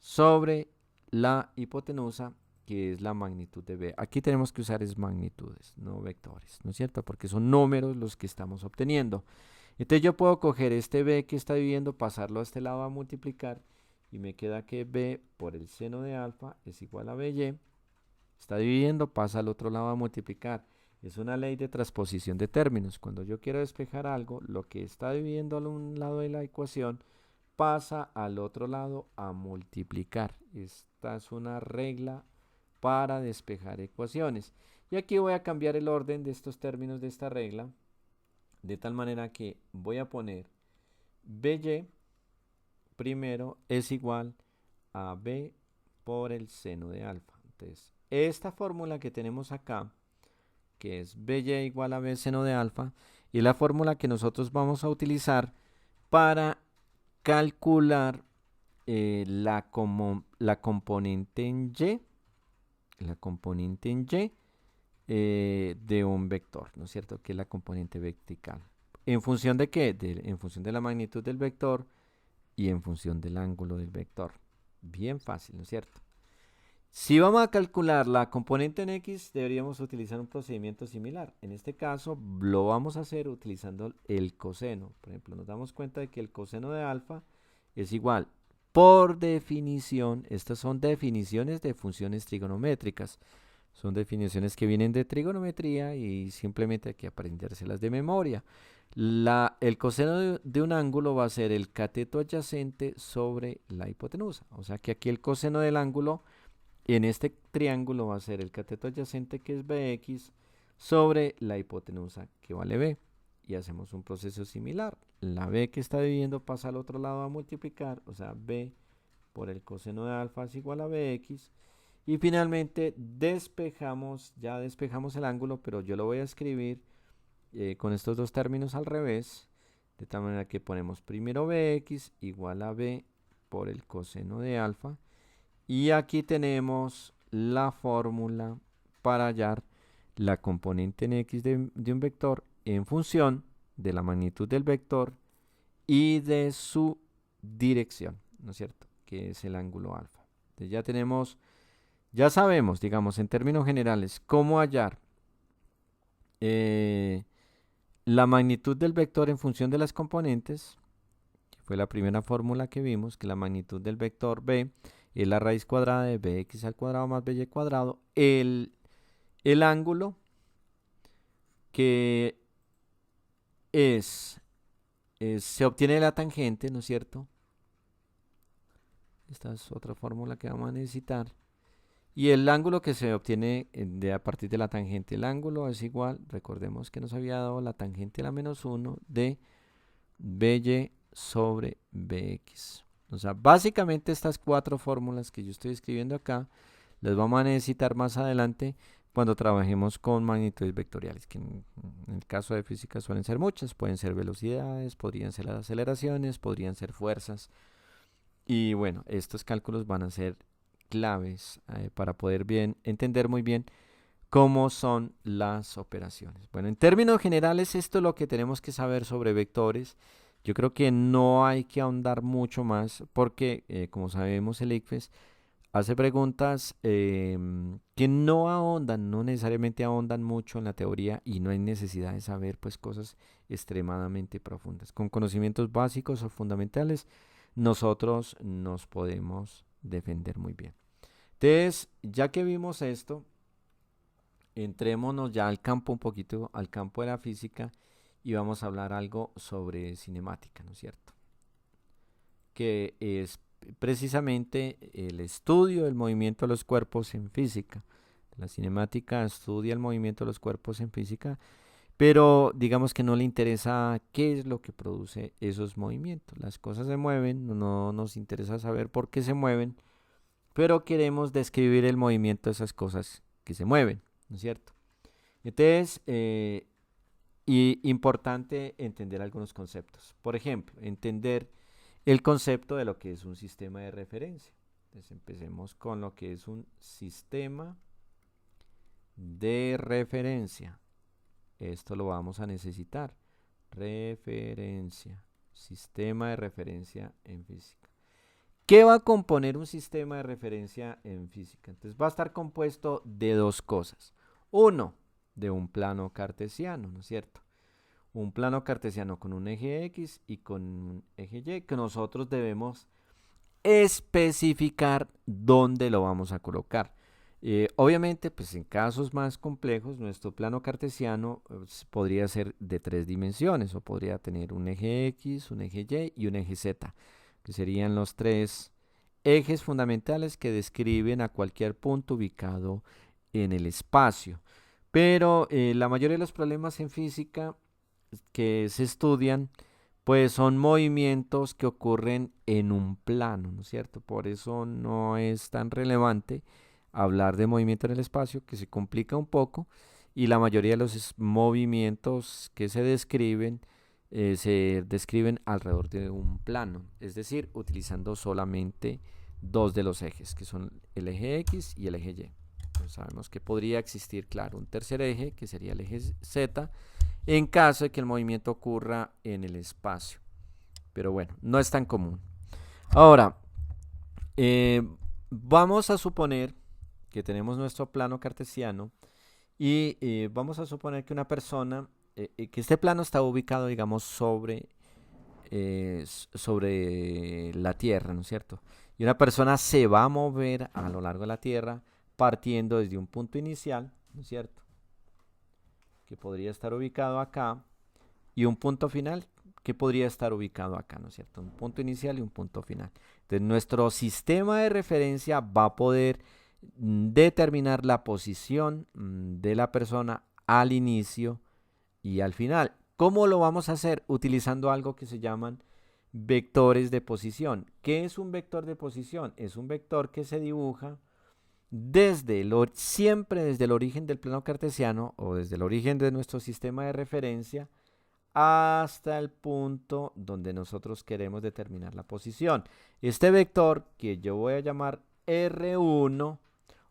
sobre la hipotenusa, que es la magnitud de B. Aquí tenemos que usar es magnitudes, no vectores, ¿no es cierto? Porque son números los que estamos obteniendo. Entonces yo puedo coger este B que está dividiendo, pasarlo a este lado a multiplicar, y me queda que B por el seno de alfa es igual a BY. Está dividiendo, pasa al otro lado a multiplicar. Es una ley de transposición de términos. Cuando yo quiero despejar algo, lo que está dividiendo a un lado de la ecuación pasa al otro lado a multiplicar. Esta es una regla para despejar ecuaciones. Y aquí voy a cambiar el orden de estos términos de esta regla, de tal manera que voy a poner BY primero es igual a B por el seno de alfa. Entonces, esta fórmula que tenemos acá, que es BY igual a B seno de alfa, y la fórmula que nosotros vamos a utilizar para calcular la componente en Y, de un vector, ¿no es cierto? Que es la componente vertical. ¿En función de qué? En función de la magnitud del vector y en función del ángulo del vector. Bien fácil, ¿no es cierto? Si vamos a calcular la componente en X, deberíamos utilizar un procedimiento similar. En este caso, lo vamos a hacer utilizando el coseno. Por ejemplo, nos damos cuenta de que el coseno de alfa es igual, por definición, estas son definiciones de funciones trigonométricas. Son definiciones que vienen de trigonometría y simplemente hay que aprendérselas de memoria. El coseno de un ángulo va a ser el cateto adyacente sobre la hipotenusa. O sea que aquí el coseno del ángulo en este triángulo va a ser el cateto adyacente, que es BX, sobre la hipotenusa, que vale B. Y hacemos un proceso similar. La B que está dividiendo pasa al otro lado a multiplicar, o sea, B por el coseno de alfa es igual a BX. Y finalmente ya despejamos el ángulo, pero yo lo voy a escribir con estos dos términos al revés, de tal manera que ponemos primero Bx igual a B por el coseno de alfa. Y aquí tenemos la fórmula para hallar la componente en X de un vector en función de la magnitud del vector y de su dirección, ¿no es cierto? Que es el ángulo alfa. Entonces ya sabemos, digamos, en términos generales, cómo hallar la magnitud del vector en función de las componentes, que fue la primera fórmula que vimos, que la magnitud del vector B es la raíz cuadrada de bx al cuadrado más by cuadrado, el ángulo que se obtiene de la tangente, ¿no es cierto? Esta es otra fórmula que vamos a necesitar. Y el ángulo que se obtiene a partir de la tangente, el ángulo es igual, recordemos que nos había dado la tangente a la menos 1 de by sobre bx. O sea, básicamente estas cuatro fórmulas que yo estoy escribiendo acá, las vamos a necesitar más adelante cuando trabajemos con magnitudes vectoriales, que en el caso de física suelen ser muchas, pueden ser velocidades, podrían ser las aceleraciones, podrían ser fuerzas. Y bueno, estos cálculos van a ser claves para poder entender muy bien cómo son las operaciones. Bueno, en términos generales, esto es lo que tenemos que saber sobre vectores. Yo creo que no hay que ahondar mucho más porque, como sabemos, el ICFES hace preguntas que no ahondan, no necesariamente ahondan mucho en la teoría y no hay necesidad de saber pues cosas extremadamente profundas. Con conocimientos básicos o fundamentales, nosotros nos podemos defender muy bien. Entonces, ya que vimos esto, entrémonos ya al campo un poquito, al campo de la física y vamos a hablar algo sobre cinemática, ¿no es cierto? Que es precisamente el estudio del movimiento de los cuerpos en física. La cinemática estudia el movimiento de los cuerpos en física, pero digamos que no le interesa qué es lo que produce esos movimientos. Las cosas se mueven, no nos interesa saber por qué se mueven, pero queremos describir el movimiento de esas cosas que se mueven, ¿no es cierto? Entonces, y importante entender algunos conceptos. Por ejemplo, entender el concepto de lo que es un sistema de referencia. Entonces empecemos con lo que es un sistema de referencia. Esto lo vamos a necesitar. Referencia. Sistema de referencia en física. ¿Qué va a componer un sistema de referencia en física? Entonces va a estar compuesto de dos cosas. Uno, de un plano cartesiano, ¿no es cierto? Un plano cartesiano con un eje X y con un eje Y que nosotros debemos especificar dónde lo vamos a colocar. Obviamente, pues en casos más complejos, nuestro plano cartesiano podría ser de 3 dimensiones o podría tener un eje X, un eje Y y un eje Z, que serían los 3 ejes fundamentales que describen a cualquier punto ubicado en el espacio. Pero la mayoría de los problemas en física que se estudian, pues son movimientos que ocurren en un plano, ¿no es cierto? Por eso no es tan relevante hablar de movimiento en el espacio, que se complica un poco, y la mayoría de los movimientos que se describen alrededor de un plano, es decir, utilizando solamente dos de los ejes, que son el eje X y el eje Y. Entonces sabemos que podría existir, claro, un tercer eje, que sería el eje Z, en caso de que el movimiento ocurra en el espacio. Pero bueno, no es tan común. Ahora, vamos a suponer que tenemos nuestro plano cartesiano y vamos a suponer que una persona, que este plano está ubicado, digamos, sobre la Tierra, ¿no es cierto? Y una persona se va a mover a lo largo de la Tierra partiendo desde un punto inicial, ¿no es cierto? Que podría estar ubicado acá, y un punto final que podría estar ubicado acá, ¿no es cierto? Un punto inicial y un punto final. Entonces, nuestro sistema de referencia va a poder determinar la posición de la persona al inicio y al final. ¿Cómo lo vamos a hacer? Utilizando algo que se llaman vectores de posición. ¿Qué es un vector de posición? Es un vector que se dibuja siempre desde el origen del plano cartesiano o desde el origen de nuestro sistema de referencia hasta el punto donde nosotros queremos determinar la posición. Este vector que yo voy a llamar R1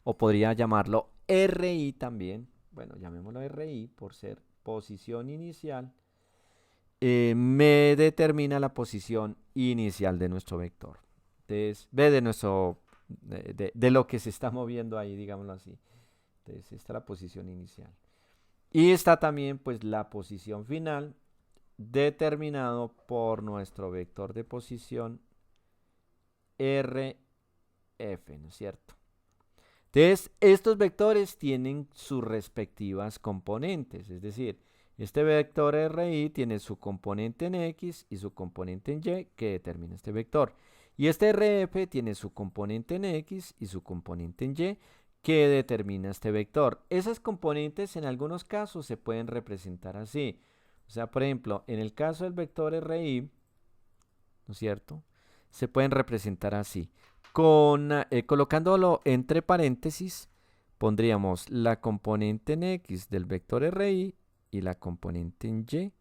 o podría llamarlo RI también, bueno, llamémoslo RI por ser posición inicial, me determina la posición inicial de nuestro vector. Entonces, de lo que se está moviendo ahí, digámoslo así. Entonces, esta es la posición inicial. Y está también, pues, la posición final, determinado por nuestro vector de posición RF, ¿no es cierto? Entonces, estos vectores tienen sus respectivas componentes, es decir, este vector RI tiene su componente en X y su componente en Y que determina este vector. Y este RF tiene su componente en X y su componente en Y que determina este vector. Esas componentes en algunos casos se pueden representar así. O sea, por ejemplo, en el caso del vector RI, ¿no es cierto? Se pueden representar así. Colocándolo entre paréntesis, pondríamos la componente en X del vector RI y la componente en Y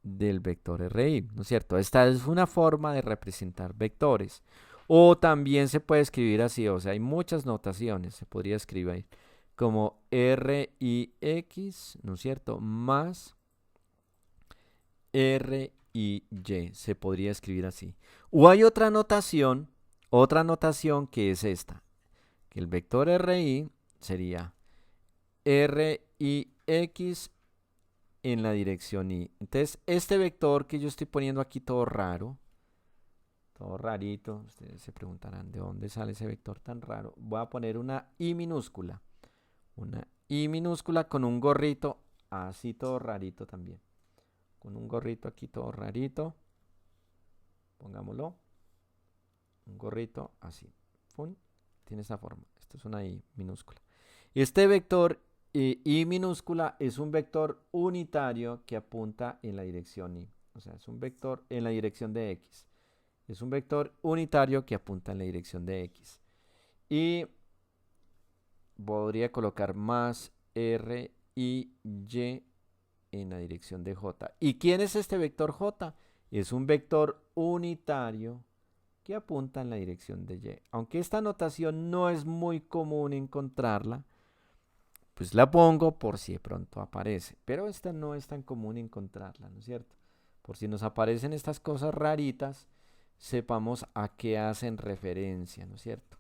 del vector RI, ¿no es cierto? Esta es una forma de representar vectores. O también se puede escribir así, o sea, hay muchas notaciones. Se podría escribir como RIX, ¿no es cierto? Más RIY, se podría escribir así. O hay otra notación, otra notación que es esta, que el vector RI sería RIX en la dirección Y. Entonces, este vector que yo estoy poniendo aquí todo raro, todo rarito, ustedes se preguntarán de dónde sale ese vector tan raro. Voy a poner una I minúscula con un gorrito así todo rarito también. Con un gorrito aquí todo rarito. Pongámoslo. Un gorrito así. ¡Fum! Tiene esa forma. Esto es una I minúscula. Este vector I minúscula es un vector unitario que apunta en la dirección Y. O sea, es un vector en la dirección de X. Es un vector unitario que apunta en la dirección de X. Y podría colocar más R, I, Y en la dirección de J. ¿Y quién es este vector J? Es un vector unitario que apunta en la dirección de Y. Aunque esta notación no es muy común encontrarla, pues la pongo por si de pronto aparece. Pero esta no es tan común encontrarla, ¿no es cierto? Por si nos aparecen estas cosas raritas, sepamos a qué hacen referencia, ¿no es cierto?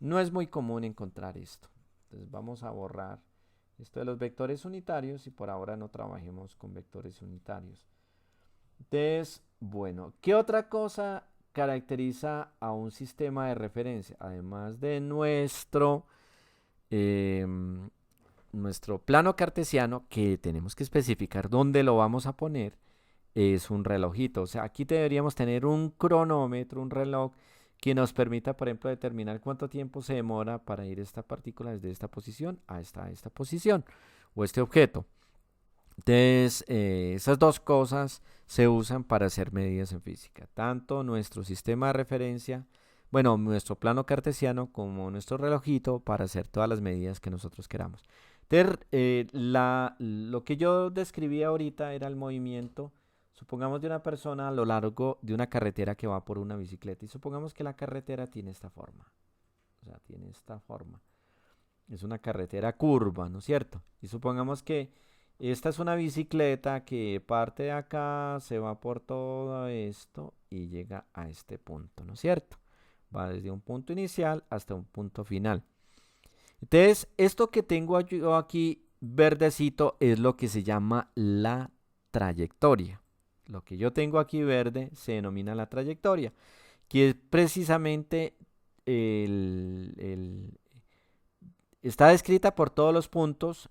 No es muy común encontrar esto. Entonces vamos a borrar esto de los vectores unitarios y por ahora no trabajemos con vectores unitarios. Entonces, bueno, ¿qué otra cosa caracteriza a un sistema de referencia? Además de nuestro plano cartesiano, que tenemos que especificar dónde lo vamos a poner, es un relojito. O sea, aquí deberíamos tener un cronómetro, un reloj, que nos permita, por ejemplo, determinar cuánto tiempo se demora para ir esta partícula desde esta posición a esta posición o este objeto. Entonces, esas dos cosas se usan para hacer medidas en física. Tanto nuestro sistema de referencia, bueno, nuestro plano cartesiano, como nuestro relojito para hacer todas las medidas que nosotros queramos. Entonces, lo que yo describí ahorita era el movimiento, supongamos, de una persona a lo largo de una carretera que va por una bicicleta. Y supongamos que la carretera tiene esta forma. O sea, tiene esta forma. Es una carretera curva, ¿no es cierto? Y supongamos que esta es una bicicleta que parte de acá, se va por todo esto y llega a este punto, ¿no es cierto? Va desde un punto inicial hasta un punto final. Entonces, esto que tengo yo aquí verdecito es lo que se llama la trayectoria. Lo que yo tengo aquí verde se denomina la trayectoria, que es precisamente está descrita por todos los puntos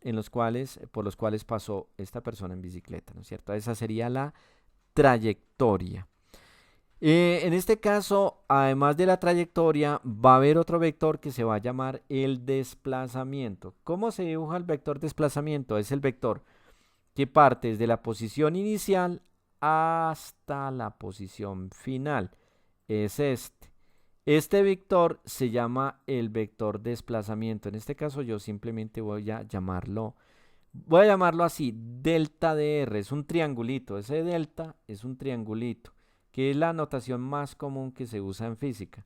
por los cuales pasó esta persona en bicicleta, ¿no es cierto? Esa sería la trayectoria. En este caso, además de la trayectoria, va a haber otro vector que se va a llamar el desplazamiento. ¿Cómo se dibuja el vector desplazamiento? Es el vector que parte desde la posición inicial hasta la posición final. Es este. Este vector se llama el vector desplazamiento. En este caso yo simplemente voy a llamarlo así, delta de R. Es un triangulito. Ese delta es un triangulito, que es la notación más común que se usa en física.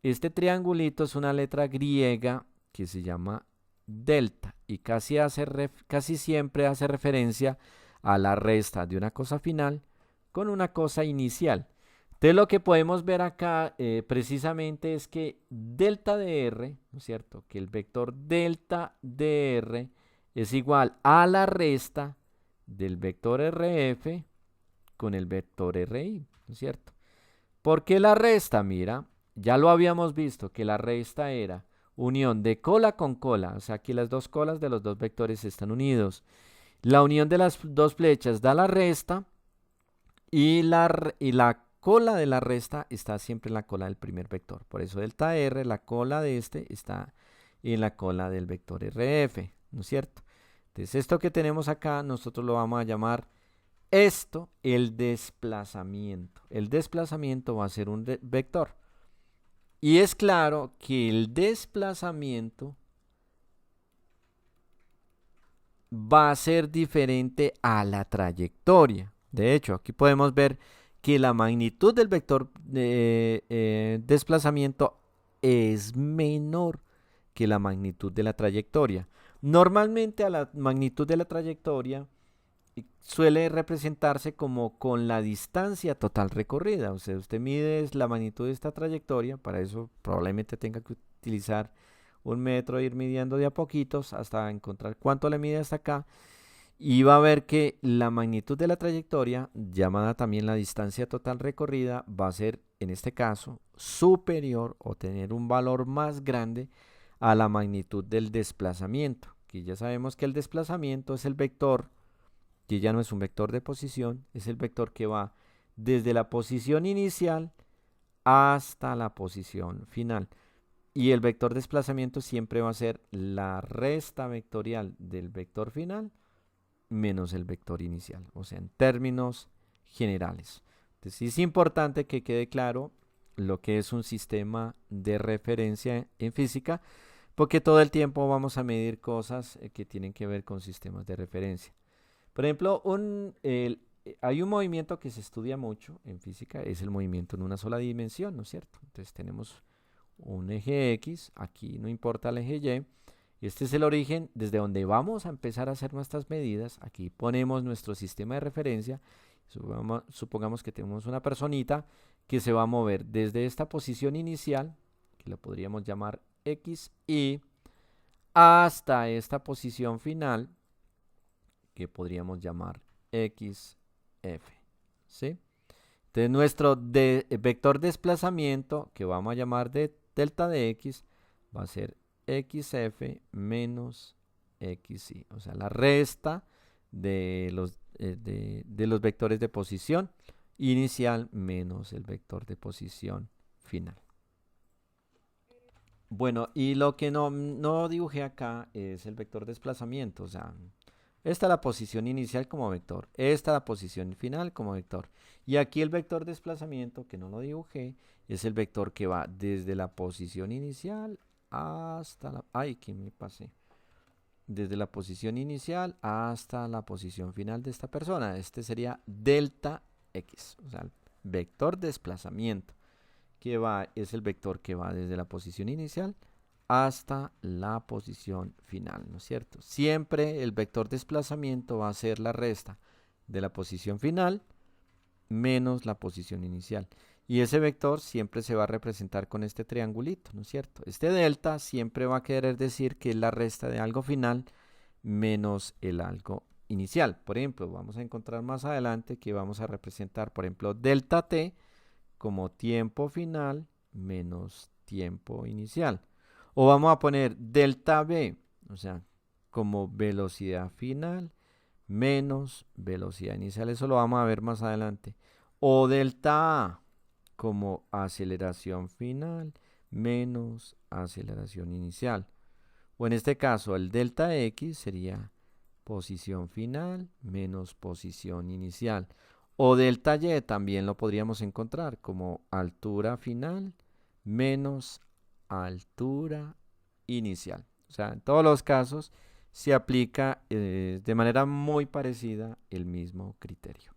Este triangulito es una letra griega que se llama delta y casi siempre hace referencia a la resta de una cosa final con una cosa inicial. Entonces lo que podemos ver acá precisamente es que delta de R, ¿no es cierto? Que el vector delta de R es igual a la resta del vector RF con el vector RI, ¿no es cierto? ¿Por qué la resta? Mira, ya lo habíamos visto que la resta era unión de cola con cola, o sea, aquí las dos colas de los dos vectores están unidos. La unión de las dos flechas da la resta y la cola de la resta está siempre en la cola del primer vector. Por eso delta R, la cola de este, está en la cola del vector RF, ¿no es cierto? Entonces esto que tenemos acá nosotros lo vamos a llamar el desplazamiento. El desplazamiento va a ser un vector. Y es claro que el desplazamiento va a ser diferente a la trayectoria. De hecho, aquí podemos ver que la magnitud del vector de desplazamiento es menor que la magnitud de la trayectoria. Normalmente a la magnitud de la trayectoria suele representarse como con la distancia total recorrida. O sea, usted mide la magnitud de esta trayectoria, para eso probablemente tenga que utilizar un metro e ir midiendo de a poquitos hasta encontrar cuánto le mide hasta acá. Y va a ver que la magnitud de la trayectoria, llamada también la distancia total recorrida, va a ser, en este caso, superior o tener un valor más grande a la magnitud del desplazamiento. Que ya sabemos que el desplazamiento es el vector, que ya no es un vector de posición, es el vector que va desde la posición inicial hasta la posición final. Y el vector desplazamiento siempre va a ser la resta vectorial del vector final menos el vector inicial, o sea, en términos generales. Entonces, sí es importante que quede claro lo que es un sistema de referencia en física, porque todo el tiempo vamos a medir cosas que tienen que ver con sistemas de referencia. Por ejemplo, hay un movimiento que se estudia mucho en física, es el movimiento en una sola dimensión, ¿no es cierto? Entonces tenemos un eje X, aquí no importa el eje Y. Este es el origen desde donde vamos a empezar a hacer nuestras medidas. Aquí ponemos nuestro sistema de referencia. Supongamos que tenemos una personita que se va a mover desde esta posición inicial, que la podríamos llamar X, y hasta esta posición final, que podríamos llamar XF. ¿Sí? Entonces nuestro vector desplazamiento, que vamos a llamar de delta de X, va a ser XF menos XY. O sea, la resta de los vectores de posición inicial menos el vector de posición final. Bueno, y lo que no dibujé acá es el vector desplazamiento. O sea, esta es la posición inicial como vector, esta es la posición final como vector. Y aquí el vector desplazamiento, que no lo dibujé, es el vector que va desde la posición inicial hasta la... ¡Ay, que me pasé! Desde la posición inicial hasta la posición final de esta persona. Este sería delta X, o sea, el vector desplazamiento, que va, es el vector que va desde la posición inicial hasta la posición final, ¿no es cierto? Siempre el vector desplazamiento va a ser la resta de la posición final menos la posición inicial. Y ese vector siempre se va a representar con este triangulito, ¿no es cierto? Este delta siempre va a querer decir que es la resta de algo final menos el algo inicial. Por ejemplo, vamos a encontrar más adelante que vamos a representar, por ejemplo, delta t como tiempo final menos tiempo inicial. O vamos a poner delta v, o sea, como velocidad final menos velocidad inicial. Eso lo vamos a ver más adelante. O delta a como aceleración final menos aceleración inicial. O en este caso, el delta x sería posición final menos posición inicial. O delta y también lo podríamos encontrar como altura final menos altura inicial. O sea, en todos los casos se aplica de manera muy parecida el mismo criterio.